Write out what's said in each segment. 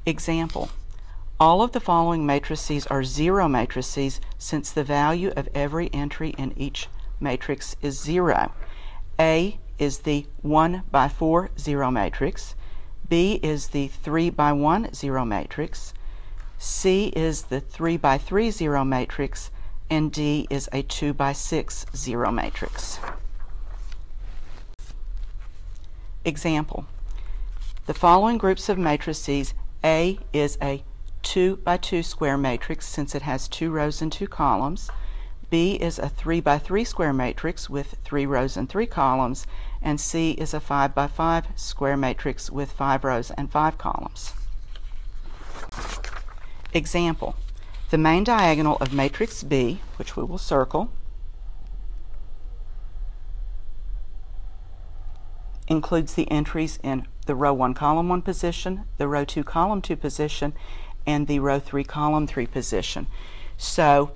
Example: all of the following matrices are zero matrices since the value of every entry in each matrix is 0. A is the 1 by 4 zero matrix, B is the 3 by 1 zero matrix, C is the 3 by 3 zero matrix, and D is a 2 by 6 zero matrix. Example: the following groups of matrices: A is a 2 by 2 square matrix since it has 2 rows and 2 columns. B is a 3 by 3 square matrix with 3 rows and 3 columns. And C is a 5 by 5 square matrix with 5 rows and 5 columns. Example: the main diagonal of matrix B, which we will circle, includes the entries in the row 1 column 1 position, the row 2 column 2 position, and the row 3 column 3 position. So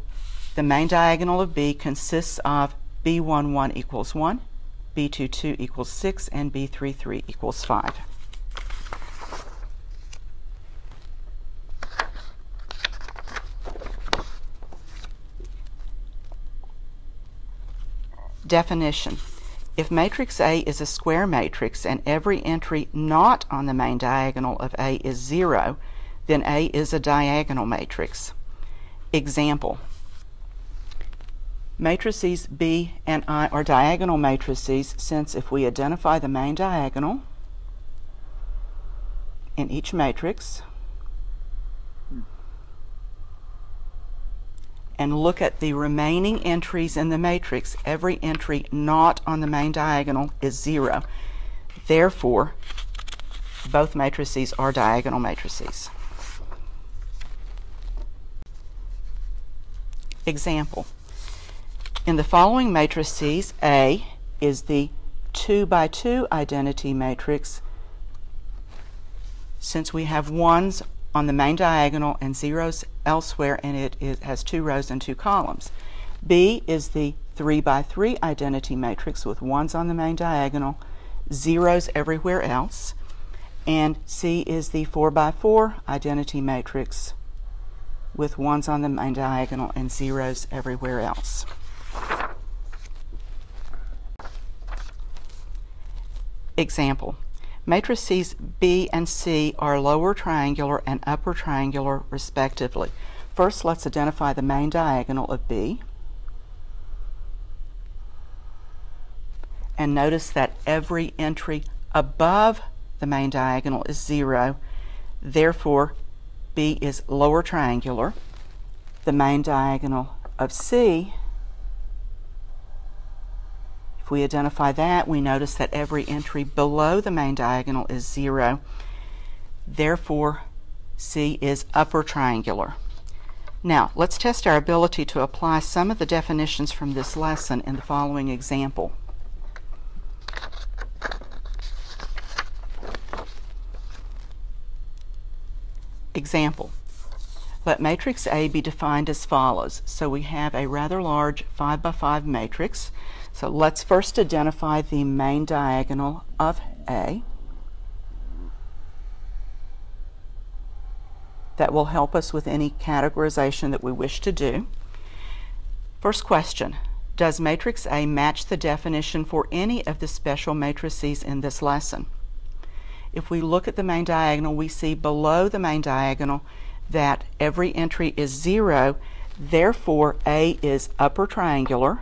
the main diagonal of B consists of B11 equals 1, B22 equals 6, and B33 equals 5. Definition: if matrix A is a square matrix and every entry not on the main diagonal of A is 0, then A is a diagonal matrix. Example: matrices B and I are diagonal matrices since if we identify the main diagonal in each matrix and look at the remaining entries in the matrix, every entry not on the main diagonal is 0. Therefore, both matrices are diagonal matrices. Example: in the following matrices, A is the 2 by 2 identity matrix since we have 1s on the main diagonal and 0s elsewhere, and it has 2 rows and 2 columns. B is the 3 by 3 identity matrix with 1s on the main diagonal, 0s everywhere else. And C is the 4 by 4 identity matrix with 1s on the main diagonal and 0s everywhere else. Example: matrices B and C are lower triangular and upper triangular respectively. First, let's identify the main diagonal of B. And notice that every entry above the main diagonal is 0. Therefore, B is lower triangular. The main diagonal of C, if we identify that, we notice that every entry below the main diagonal is 0. Therefore, C is upper triangular. Now, let's test our ability to apply some of the definitions from this lesson in the following example. Example: let matrix A be defined as follows. So we have a rather large 5 by 5 matrix. So let's first identify the main diagonal of A. That will help us with any categorization that we wish to do. First question: does matrix A match the definition for any of the special matrices in this lesson? If we look at the main diagonal, we see below the main diagonal that every entry is 0. Therefore, A is upper triangular.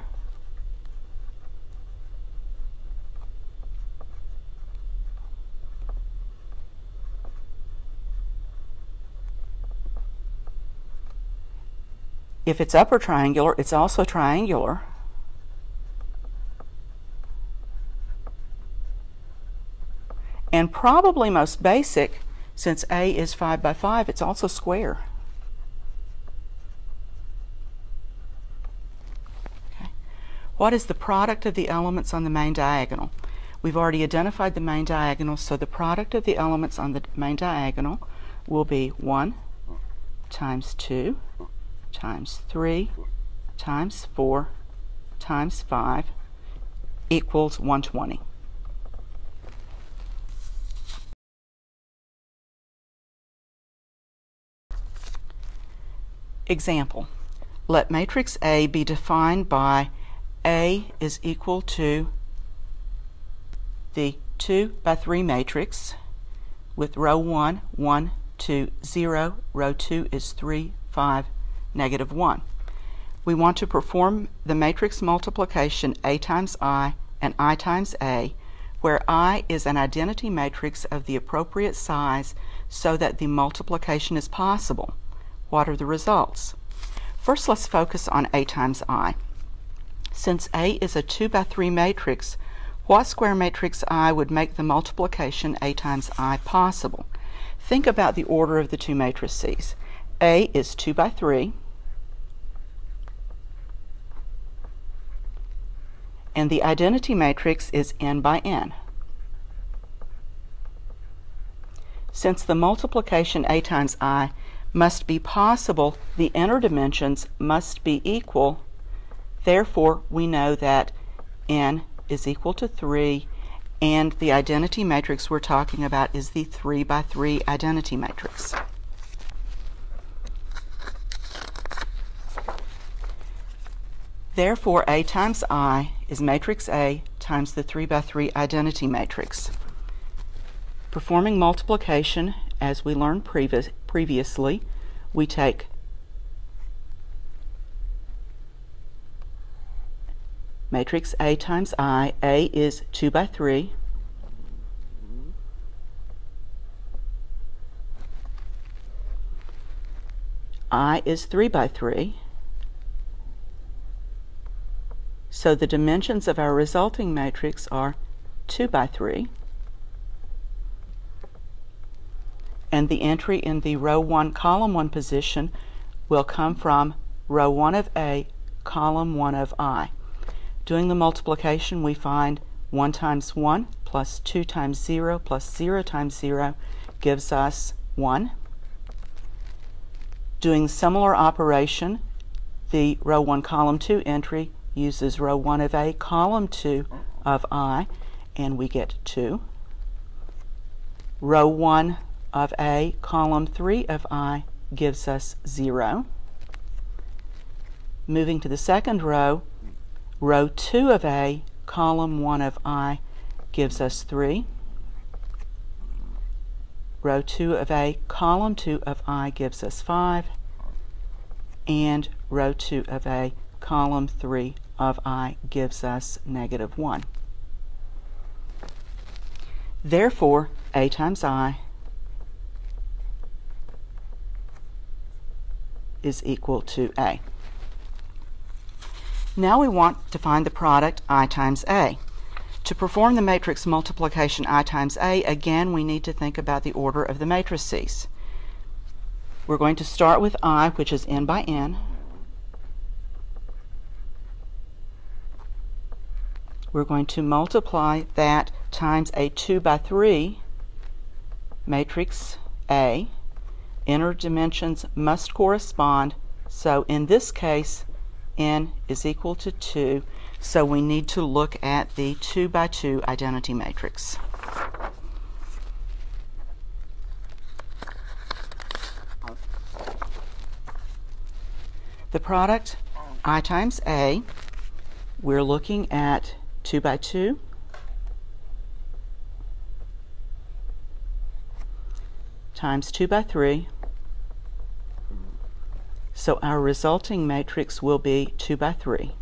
If it's upper triangular, it's also triangular. And probably most basic, since A is 5 by 5, it's also square. Okay. What is the product of the elements on the main diagonal? We've already identified the main diagonal, so the product of the elements on the main diagonal will be 1 times 2 times 3 times 4 times 5 equals 120. Example, let matrix A be defined by A is equal to the 2 by 3 matrix with row 1, 1, 2, 0, row 2 is 3, 5, negative 1. We want to perform the matrix multiplication A times I and I times A, where I is an identity matrix of the appropriate size so that the multiplication is possible. What are the results? First, let's focus on A times I. Since A is a 2 by 3 matrix, what square matrix I would make the multiplication A times I possible? Think about the order of the two matrices. A is 2 by 3, and the identity matrix is n by n. Since the multiplication A times I must be possible, the inner dimensions must be equal. Therefore, we know that n is equal to 3, and the identity matrix we're talking about is the 3 by 3 identity matrix. Therefore, A times I is matrix A times the 3 by 3 identity matrix. Performing multiplication, as we learned previously, we take matrix A times I. A is 2 by 3. I is 3 by 3. So the dimensions of our resulting matrix are 2 by 3. And the entry in the row 1, column 1 position will come from row 1 of A, column 1 of I. Doing the multiplication, we find 1 times 1 plus 2 times 0 plus 0 times 0 gives us 1. Doing similar operation, the row 1, column 2 entry uses row 1 of A, column 2 of I, and we get 2. Row 1 of A, column 3 of I gives us 0. Moving to the second row, row 2 of A, column 1 of I gives us 3. Row 2 of A, column 2 of I gives us 5. And row 2 of A, column 3 of I gives us negative 1. Therefore, A times I is equal to A. Now we want to find the product I times A. To perform the matrix multiplication I times A, again we need to think about the order of the matrices. We're going to start with I, which is n by n. We're going to multiply that times a 2 by 3 matrix A. Inner dimensions must correspond, so in this case n is equal to 2, so we need to look at the 2 by 2 identity matrix. The product I times A, we're looking at 2 by 2 times 2 by 3. So our resulting matrix will be 2 by 3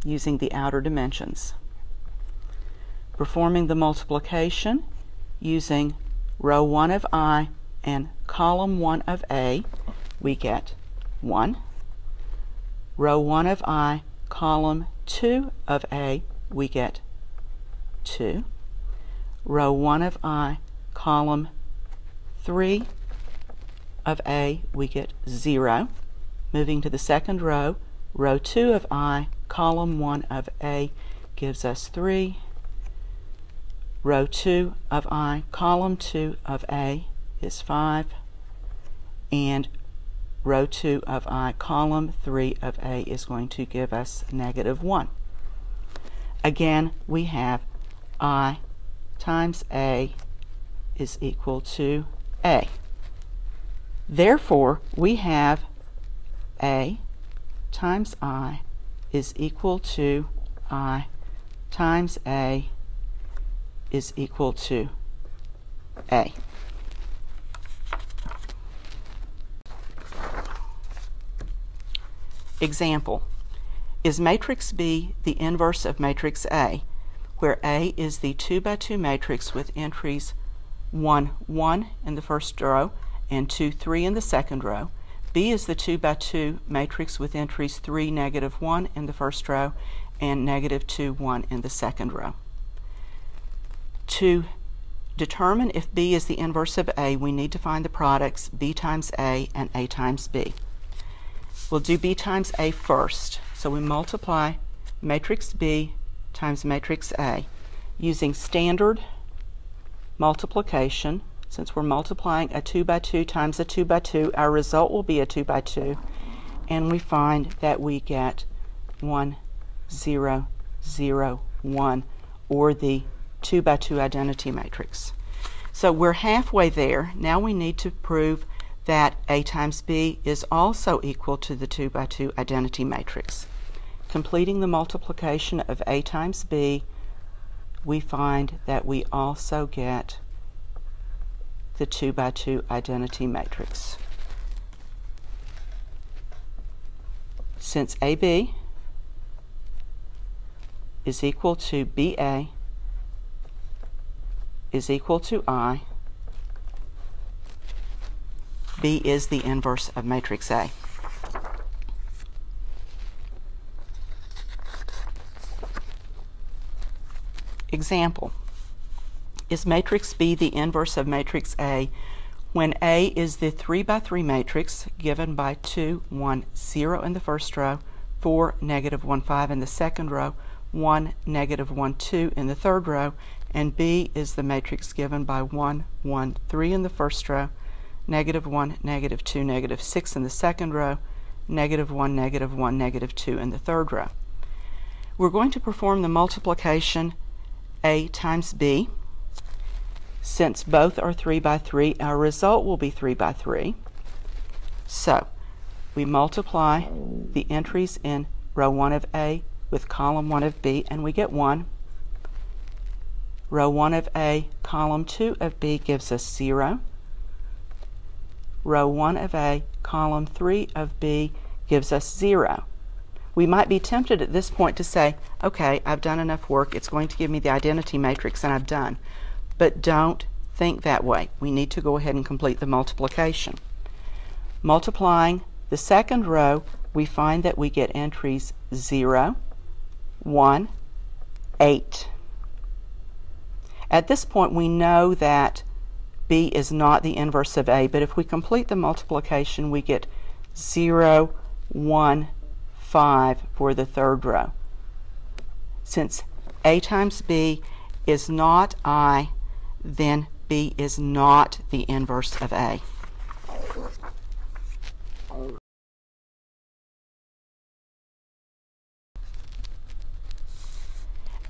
using the outer dimensions. Performing the multiplication using row 1 of I and column 1 of A, we get 1. Row 1 of I, column 2 of A, we get 2. Row 1 of I, column 3 of A, we get 0. Moving to the second row, row 2 of I, column 1 of A gives us 3. Row 2 of I, column 2 of A is 5. And row 2 of I, column 3 of A is going to give us negative 1. Again, we have I times A is equal to A. Therefore, we have A times I is equal to I times A is equal to A. Example, is matrix B the inverse of matrix A, where A is the 2 by 2 matrix with entries 1, 1 in the first row and 2, 3 in the second row. B is the 2 by 2 matrix with entries 3, negative 1 in the first row and negative 2, 1 in the second row. To determine if B is the inverse of A, we need to find the products B times A and A times B. We'll do B times A first. So we multiply matrix B times matrix A using standard multiplication. Since we're multiplying a 2 by 2 times a 2 by 2, our result will be a 2 by 2, and we find that we get 1, 0, 0, 1, or the 2 by 2 identity matrix. So we're halfway there. Now we need to prove that A times B is also equal to the 2 by 2 identity matrix. Completing the multiplication of A times B, we find that we also get the 2 by 2 identity matrix. Since AB is equal to BA is equal to I, B is the inverse of matrix A. Example, is matrix B the inverse of matrix A when A is the 3 by 3 matrix given by 2, 1, 0 in the first row, 4, negative 1, 5 in the second row, 1, negative 1, 2 in the third row, and B is the matrix given by 1, 1, 3 in the first row, negative 1, negative 2, negative 6 in the second row, negative 1, negative 1, negative 2 in the third row. We're going to perform the multiplication A times B. Since both are 3 by 3, our result will be 3 by 3. So we multiply the entries in row 1 of A with column 1 of B, and we get 1. Row 1 of A, column 2 of B gives us 0. Row 1 of A, column 3 of B gives us 0. We might be tempted at this point to say, okay, I've done enough work, it's going to give me the identity matrix, and I've done. But don't think that way. We need to go ahead and complete the multiplication. Multiplying the second row, we find that we get entries 0, 1, 8. At this point, we know that B is not the inverse of A, but if we complete the multiplication, we get 0, 1, 5 for the third row. Since A times B is not I, then B is not the inverse of A.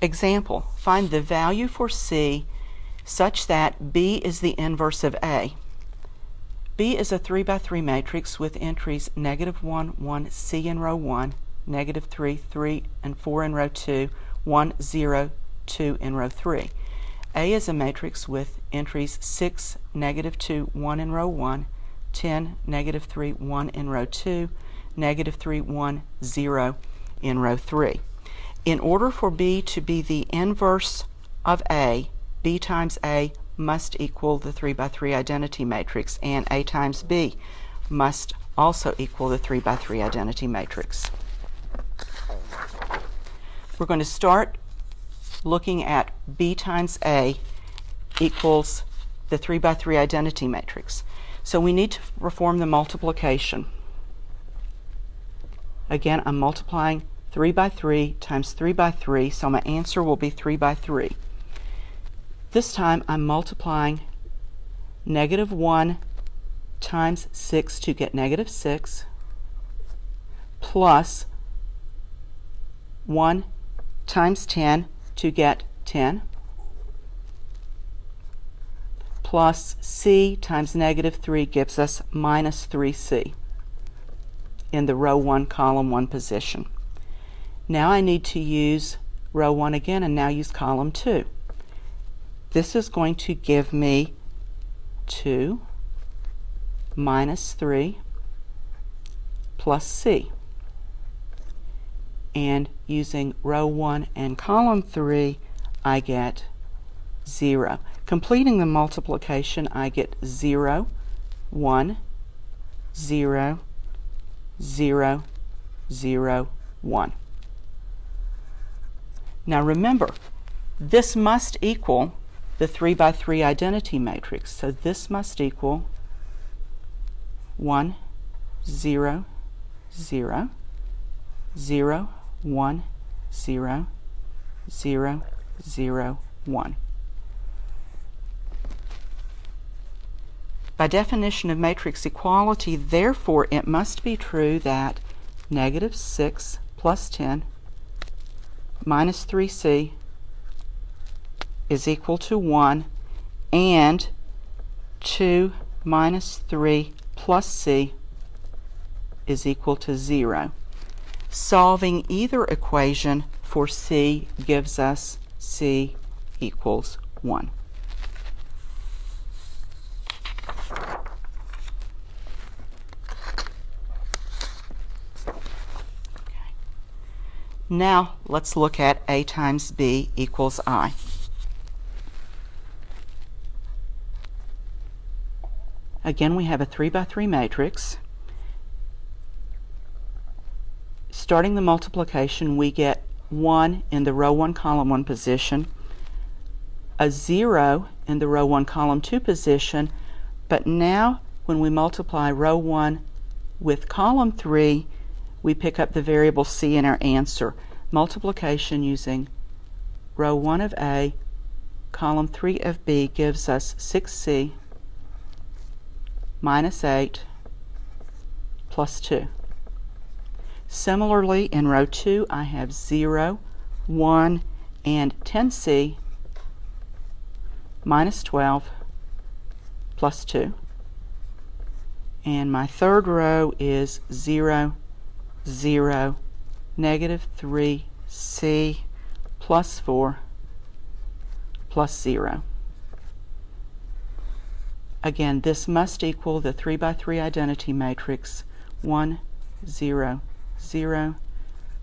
Example, find the value for C such that B is the inverse of A. B is a 3 by 3 matrix with entries negative 1, 1, C in row 1, negative 3, 3, and 4 in row 2, 1, 0, 2 in row 3. A is a matrix with entries 6, negative 2, 1 in row 1, 10, negative 3, 1 in row 2, negative 3, 1, 0 in row 3. In order for B to be the inverse of A, B times A must equal the 3 by 3 identity matrix, and A times B must also equal the 3 by 3 identity matrix. We're going to start looking at B times A equals the 3 by 3 identity matrix. So we need to perform the multiplication. Again, I'm multiplying 3 by 3 times 3 by 3, so my answer will be 3 by 3. This time I'm multiplying negative 1 times 6 to get negative 6, plus 1 times 10 to get 10, plus C times negative 3 gives us minus 3C in the row 1, column 1 position. Now I need to use row 1 again and now use column 2. This is going to give me 2 minus 3 plus C. And using row 1 and column 3, I get 0. Completing the multiplication, I get 0, 1, 0, 0, 0, 1. Now remember, this must equal the 3 by 3 identity matrix. So this must equal 1, 0, 0, 0, 1, 0, 0, 0, 1. By definition of matrix equality, therefore, it must be true that negative 6 plus 10 minus 3C is equal to 1, and 2 minus 3 plus C is equal to 0. Solving either equation for C gives us C equals 1. Now let's look at A times B equals I. Again, we have a 3 by 3 matrix. Starting the multiplication, we get 1 in the row 1, column 1 position, a 0 in the row 1, column 2 position, but now when we multiply row 1 with column 3, we pick up the variable C in our answer. Multiplication using row 1 of A, column 3 of B gives us 6C minus 8 plus 2. Similarly, in row 2, I have 0, 1, and 10C minus 12 plus 2. And my third row is 0, 0, negative 3C plus 4 plus 0. Again, this must equal the 3 by 3 identity matrix 1, 0, 0,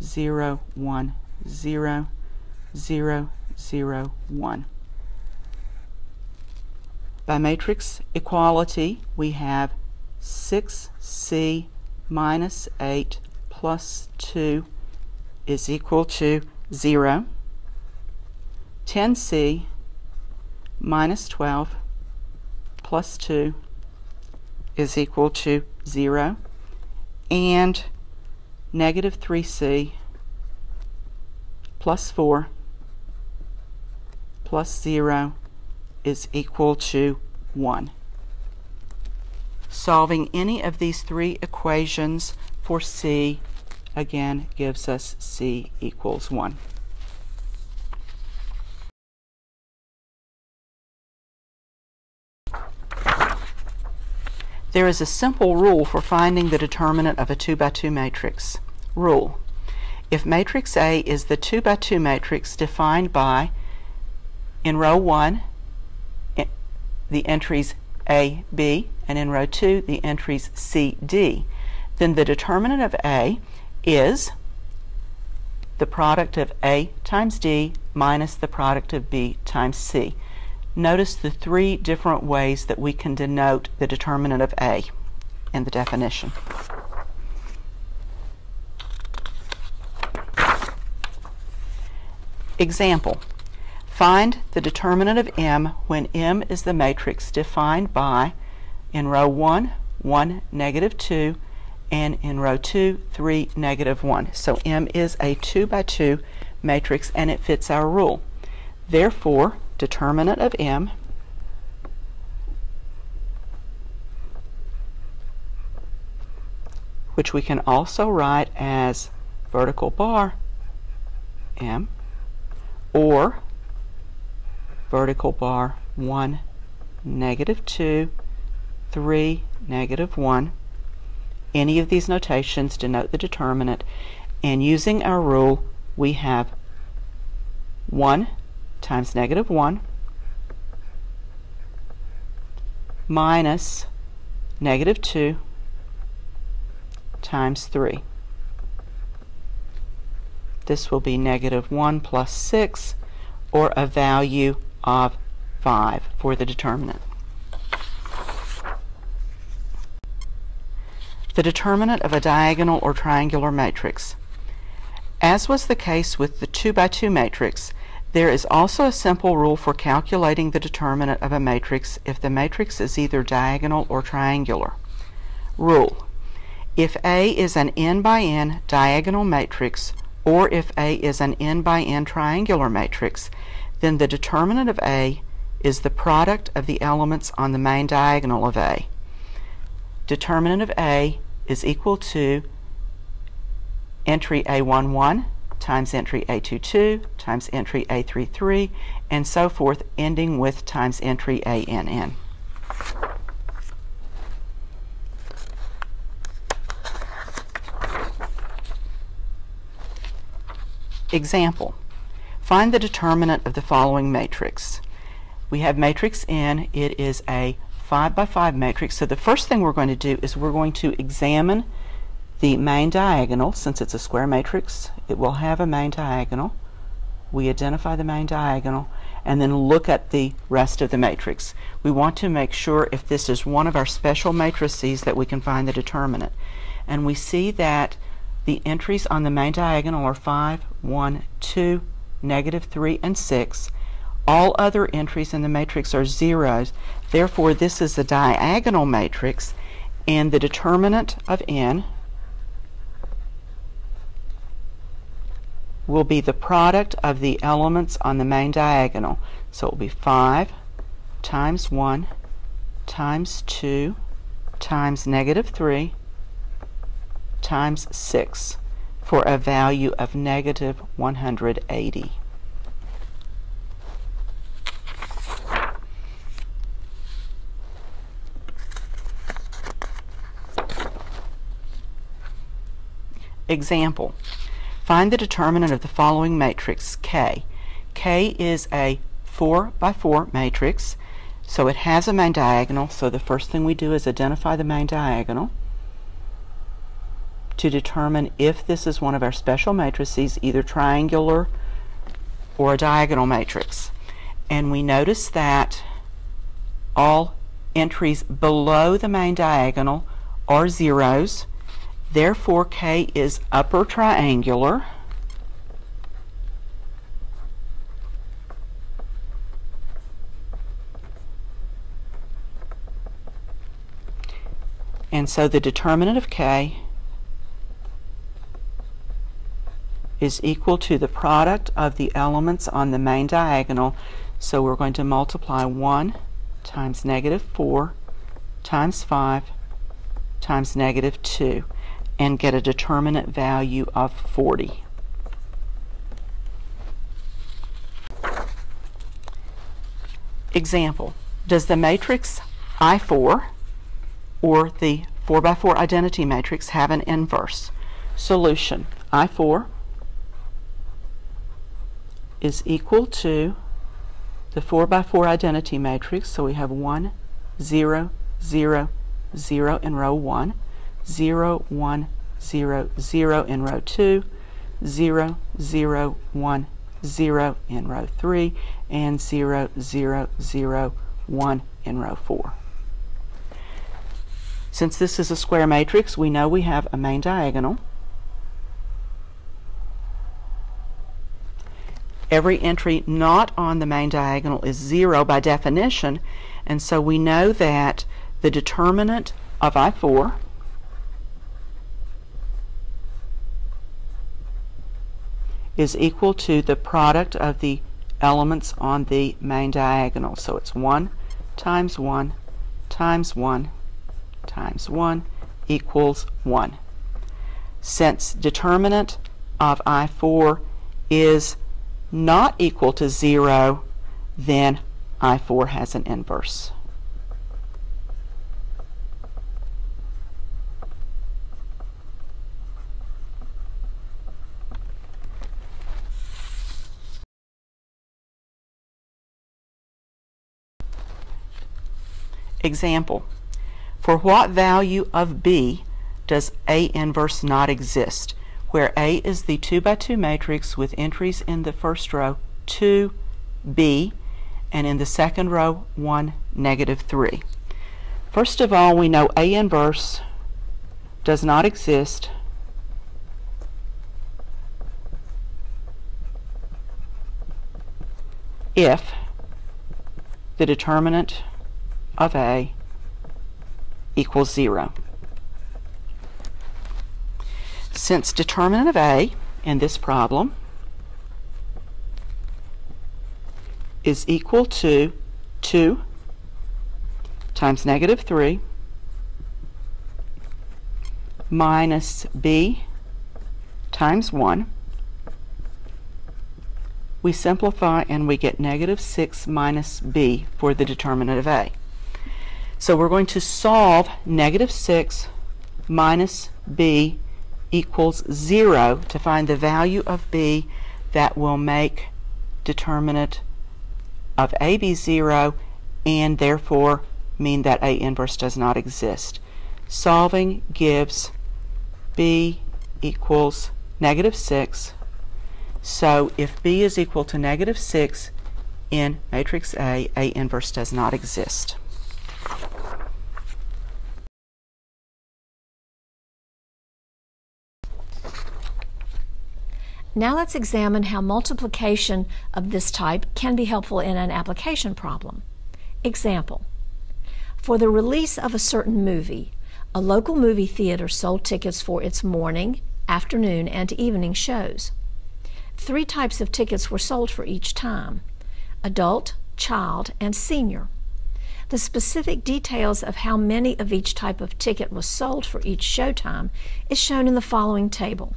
0, 1, 0, 0, 0, 1. By matrix equality, we have 6C minus 8 plus 2 is equal to 0. 10C minus 12 plus 2 is equal to 0. And negative 3C plus 4 plus 0 is equal to 1. Solving any of these three equations for C again gives us C equals 1. There is a simple rule for finding the determinant of a 2 by 2 matrix. Rule: if matrix A is the 2 by 2 matrix defined by, in row 1, the entries A, B, and in row 2, the entries C, D, then the determinant of A is the product of A times D minus the product of B times C. Notice the three different ways that we can denote the determinant of A in the definition. Example: find the determinant of M when M is the matrix defined by, in row 1, 1, negative 2, and in row 2, 3, negative 1. So M is a 2 by 2 matrix and it fits our rule. Therefore, determinant of M which we can also write as vertical bar M or vertical bar 1, -2, 3, -1. Any of these notations denote the determinant, and using our rule we have 1 times -1 minus -2 times 3. This will be -1 plus 6, or a value of 5 for the determinant. The determinant of a diagonal or triangular matrix. As was the case with the 2 by 2 matrix, there is also a simple rule for calculating the determinant of a matrix if the matrix is either diagonal or triangular. Rule: if A is an n by n diagonal matrix, or if A is an n by n triangular matrix, then the determinant of A is the product of the elements on the main diagonal of A. Determinant of A is equal to entry A11 times entry A22 times entry A33, and so forth, ending with times entry ANN. Example: find the determinant of the following matrix. We have matrix N. It is a 5 by 5 matrix. So the first thing we're going to do is we're going to examine the main diagonal. Since it's a square matrix, it will have a main diagonal. We identify the main diagonal and then look at the rest of the matrix. We want to make sure if this is one of our special matrices that we can find the determinant. And we see that the entries on the main diagonal are 5, 1, 2, -3, and 6. All other entries in the matrix are zeros. Therefore, this is a diagonal matrix, and the determinant of N will be the product of the elements on the main diagonal. So it will be 5 times 1 times 2 times -3 times 6, for a value of -180. Example: find the determinant of the following matrix K. K is a 4 by 4 matrix, so it has a main diagonal. So the first thing we do is identify the main diagonal to determine if this is one of our special matrices, either triangular or a diagonal matrix. And we notice that all entries below the main diagonal are zeros. Therefore, K is upper triangular. And so the determinant of K is equal to the product of the elements on the main diagonal. So we're going to multiply 1 times -4 times 5 times -2 and get a determinant value of 40. Example: does the matrix I4 or the 4 by 4 identity matrix have an inverse? Solution: I4 is equal to the 4 by 4 identity matrix. So we have 1, 0, 0, 0 in row 1, 0, 1, 0, 0 in row 2, 0, 0, 1, 0 in row 3, and 0, 0, 0, 1 in row 4. Since this is a square matrix, we know we have a main diagonal. Every entry not on the main diagonal is 0 by definition, and so we know that the determinant of I4 is equal to the product of the elements on the main diagonal. So it's 1 times 1 times 1 times 1 equals 1. Since determinant of I4 is not equal to 0, then I4 has an inverse. Example, for what value of B does A inverse not exist, where A is the 2 by 2 matrix with entries in the first row 2, B, and in the second row 1, negative 3. First of all, we know A inverse does not exist if the determinant of A equals 0. Since determinant of A in this problem is equal to 2 times negative 3 minus B times 1, we simplify and we get negative 6 minus B for the determinant of A. So we're going to solve negative 6 minus B equals 0 to find the value of B that will make determinant of A be 0 and therefore mean that A inverse does not exist. Solving gives B equals negative 6. So if B is equal to negative 6 in matrix A inverse does not exist. Now let's examine how multiplication of this type can be helpful in an application problem. Example, for the release of a certain movie, a local movie theater sold tickets for its morning, afternoon, and evening shows. 3 types of tickets were sold for each time: adult, child, and senior. The specific details of how many of each type of ticket was sold for each showtime is shown in the following table.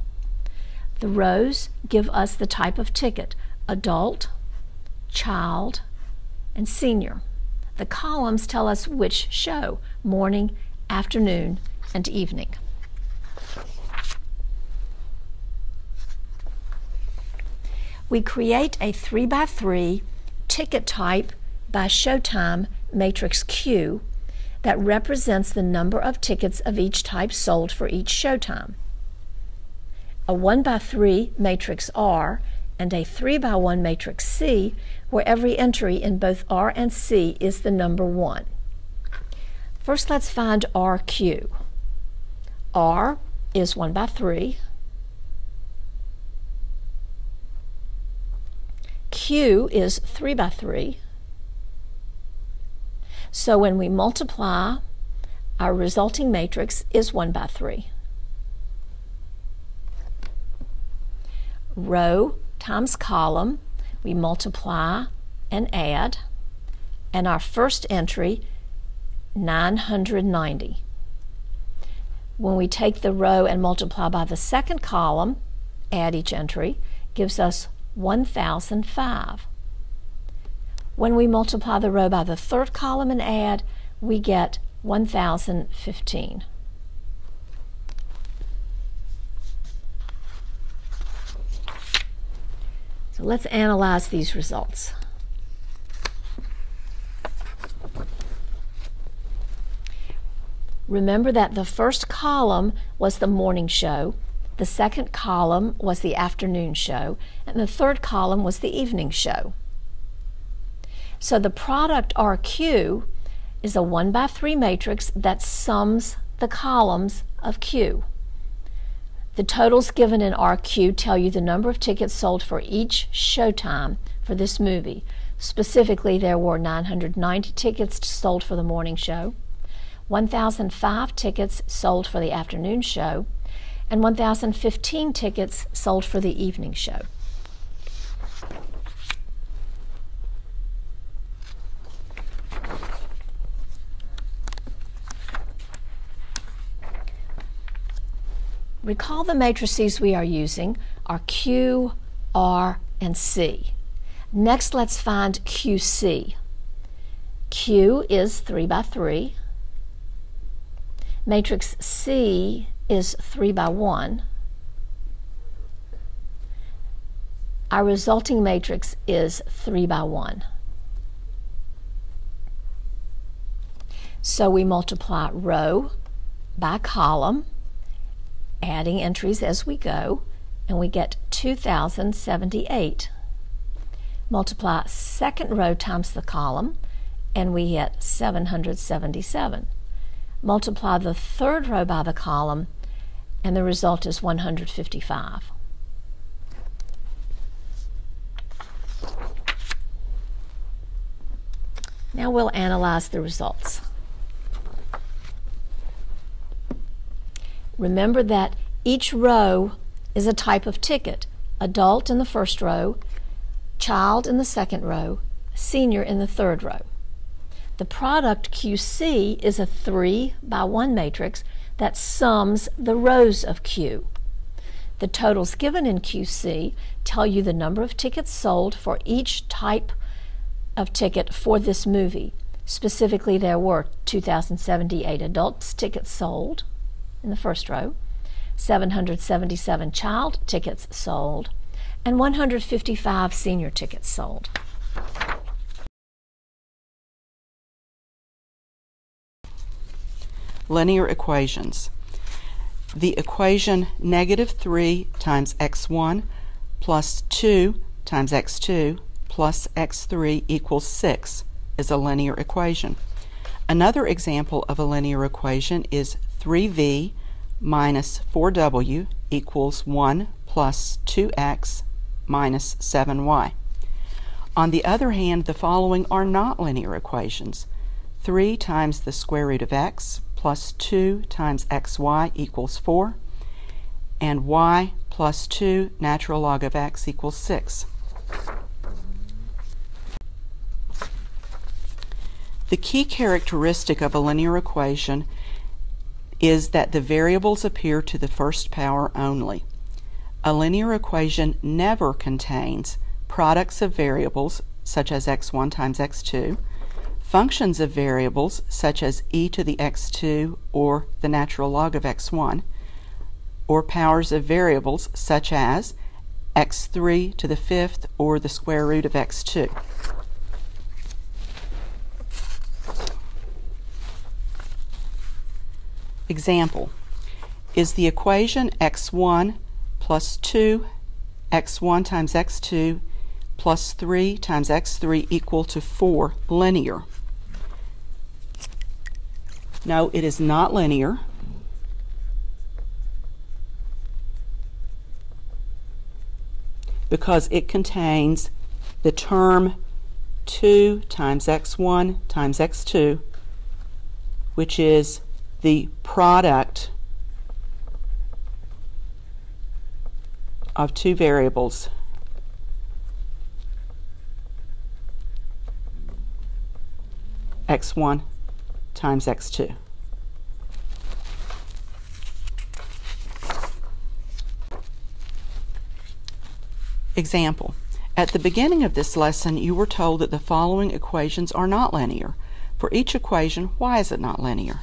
The rows give us the type of ticket: adult, child, and senior. The columns tell us which show: morning, afternoon, and evening. We create a 3 by 3 ticket type by showtime matrix Q that represents the number of tickets of each type sold for each showtime. A 1 by 3 matrix R and a 3 by 1 matrix C, where every entry in both R and C is the number 1. First, let's find RQ. R is 1 by 3. Q is 3 by 3. So when we multiply, our resulting matrix is 1 by 3. Row times column, we multiply and add, and our first entry, 990. When we take the row and multiply by the second column, add each entry, gives us 1005. When we multiply the row by the third column and add, we get 1015. So let's analyze these results. Remember that the first column was the morning show, the second column was the afternoon show, and the third column was the evening show. So the product RQ is a 1 by 3 matrix that sums the columns of Q. The totals given in RQ tell you the number of tickets sold for each showtime for this movie. Specifically, there were 990 tickets sold for the morning show, 1,005 tickets sold for the afternoon show, and 1,015 tickets sold for the evening show. Recall the matrices we are using are Q, R, and C. Next, let's find QC. Q is 3 by 3. Matrix C is 3 by 1. Our resulting matrix is 3 by 1. So we multiply row by column, adding entries as we go, and we get 2,078. Multiply second row times the column, and we get 777. Multiply the third row by the column, and the result is 155. Now we'll analyze the results. Remember that each row is a type of ticket. Adult in the first row, child in the second row, senior in the third row. The product QC is a 3-by-1 matrix that sums the rows of Q. The totals given in QC tell you the number of tickets sold for each type of ticket for this movie. Specifically, there were 2,078 adults tickets sold in the first row, 777 child tickets sold, and 155 senior tickets sold. Linear equations. The equation -3 times x1 plus 2 times x2 plus x3 equals 6 is a linear equation. Another example of a linear equation is 3v minus 4w equals 1 plus 2x minus 7y. On the other hand, the following are not linear equations. 3 times the square root of x plus 2 times xy equals 4, and y plus 2 natural log of x equals 6. The key characteristic of a linear equation is that the variables appear to the first power only. A linear equation never contains products of variables, such as x1 times x2, functions of variables, such as e to the x2 or the natural log of x1, or powers of variables, such as x3 to the 5th or the square root of x2. Example, is the equation x1 plus 2 x1 times x2 plus 3 times x3 equal to 4 linear? No, it is not linear. Because it contains the term 2 times x1 times x2, which is the product of two variables, x1 times x2. Example, at the beginning of this lesson you were told that the following equations are not linear. For each equation, why is it not linear?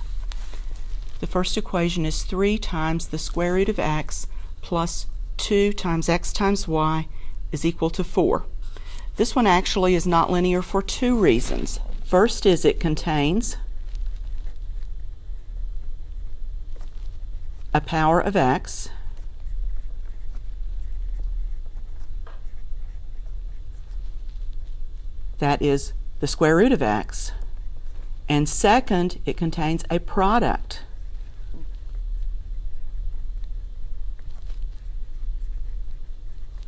The first equation is 3 times the square root of x plus 2 times x times y is equal to 4. This one actually is not linear for two reasons. First is it contains a power of x, that is the square root of x, and second, it contains a product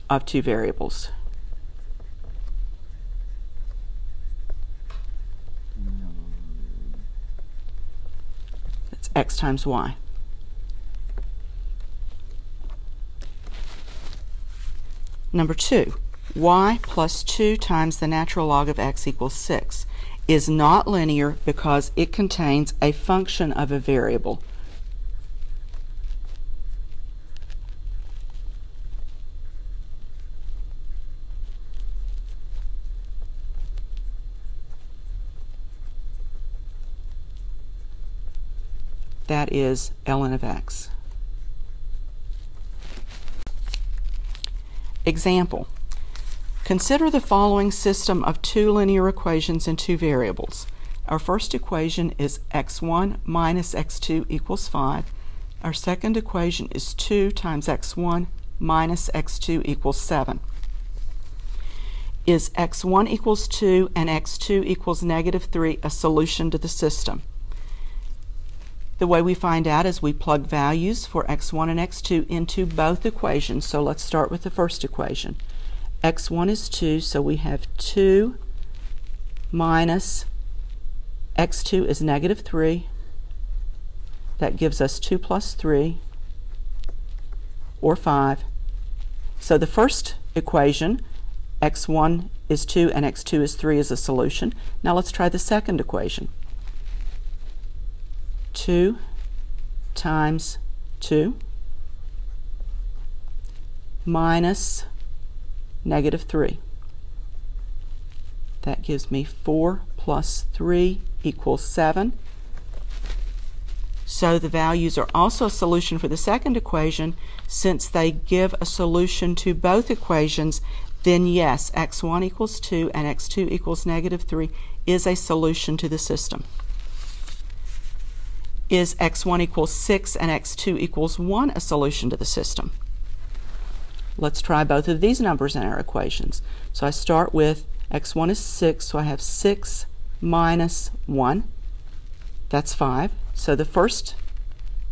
of two variables. That's x times y. Number 2, y plus 2 times the natural log of x equals 6 is not linear because it contains a function of a variable. That is ln of x. Example, consider the following system of two linear equations and two variables. Our first equation is x1 minus x2 equals 5. Our second equation is 2 times x1 minus x2 equals 7. Is x1 equals 2 and x2 equals negative 3 a solution to the system? The way we find out is we plug values for x1 and x2 into both equations. So let's start with the first equation. x1 is 2, so we have 2 minus x2 is negative 3. That gives us 2 plus 3, or 5. So the first equation, x1 is 2 and x2 is 3, is a solution. Now let's try the second equation. 2 times 2 minus negative 3. That gives me 4 plus 3 equals 7. So the values are also a solution for the second equation. Since they give a solution to both equations, then yes, x1 equals 2 and x2 equals negative 3 is a solution to the system. Is x1 equals 6 and x2 equals 1 a solution to the system? Let's try both of these numbers in our equations. So I start with x1 is 6, so I have 6 minus 1. That's 5. So the first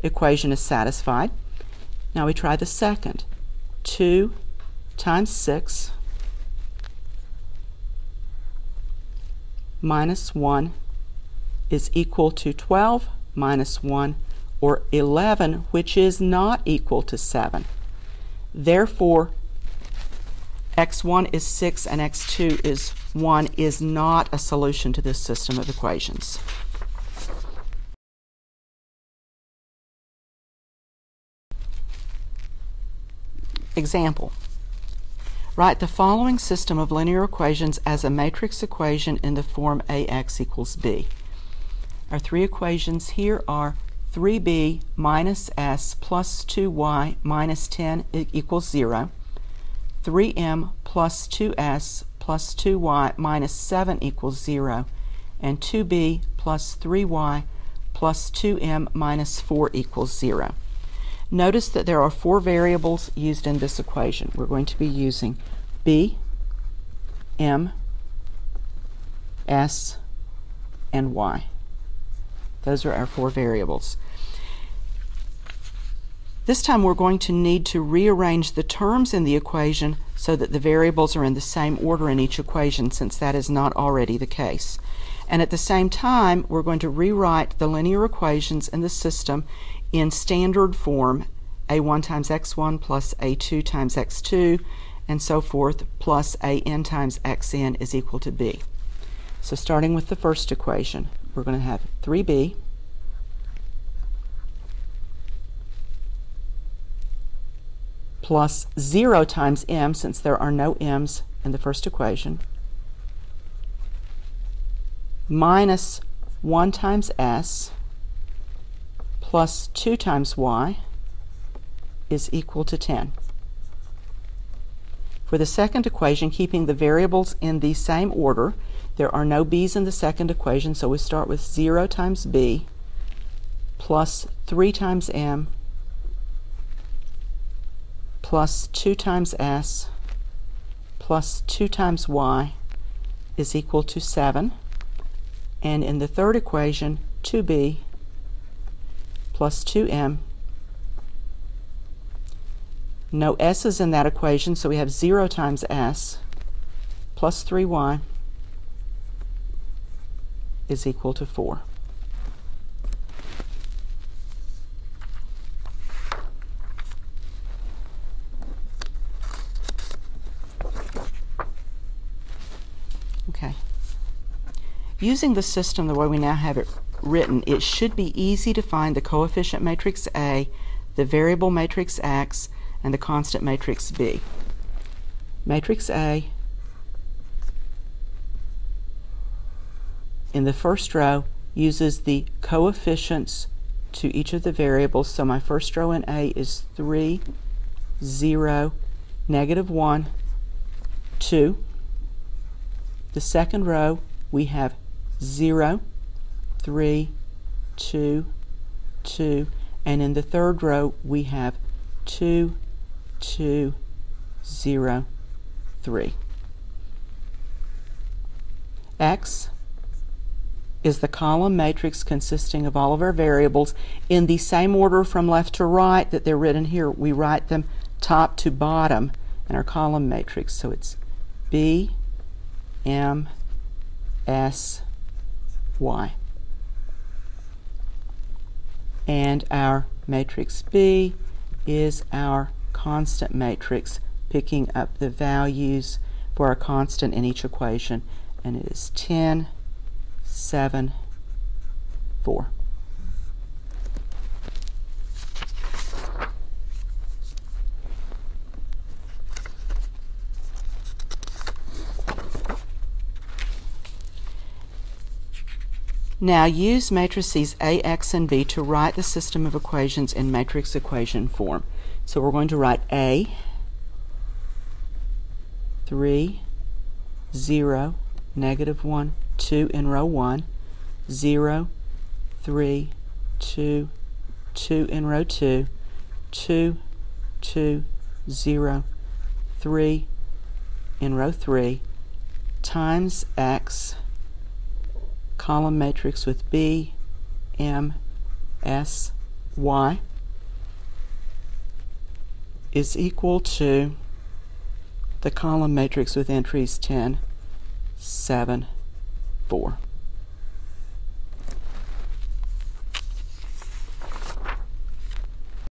equation is satisfied. Now we try the second. 2 times 6 minus 1 is equal to 12 minus 1, or 11, which is not equal to 7. Therefore, x1 is 6 and x2 is 1 is not a solution to this system of equations. Example. Write the following system of linear equations as a matrix equation in the form ax equals b. Our three equations here are 3b minus s plus 2y minus 10 equals 0, 3m plus 2s plus 2y minus 7 equals 0, and 2b plus 3y plus 2m minus 4 equals 0. Notice that there are 4 variables used in this equation. We're going to be using b, m, s, and y. Those are our 4 variables. This time we're going to need to rearrange the terms in the equation so that the variables are in the same order in each equation, since that is not already the case. And at the same time, we're going to rewrite the linear equations in the system in standard form, a1 times x1 plus a2 times x2, and so forth, plus an times xn is equal to b. So starting with the first equation, we're going to have 3b plus 0 times m, since there are no m's in the first equation, minus 1 times s plus 2 times y is equal to 10. For the second equation, keeping the variables in the same order, there are no b's in the second equation, so we start with 0 times b plus 3 times m plus 2 times s plus 2 times y is equal to 7. And in the third equation, 2b plus 2m. No s's in that equation, so we have 0 times s plus 3y is equal to 4. Okay. Using the system the way we now have it written, it should be easy to find the coefficient matrix A, the variable matrix X, and the constant matrix B. Matrix A, in the first row, uses the coefficients to each of the variables. So my first row in A is 3, 0, negative 1, 2. The second row, we have 0, 3, 2, 2, and in the third row we have 2, 2, 0, 3. X is the column matrix consisting of all of our variables in the same order from left to right that they're written here. We write them top to bottom in our column matrix. So it's B, M, S, Y. And our matrix B is our constant matrix, picking up the values for our constant in each equation, and it is 10, 7, 4. Now use matrices A, X, and B to write the system of equations in matrix equation form. So we're going to write A, 3, 0, -1, 2 in row 1, 0, 3, 2, 2 in row 2, 2, 2, 0, 3 in row 3, times X, column matrix with B, M, S, Y, is equal to the column matrix with entries 10, 7, 4.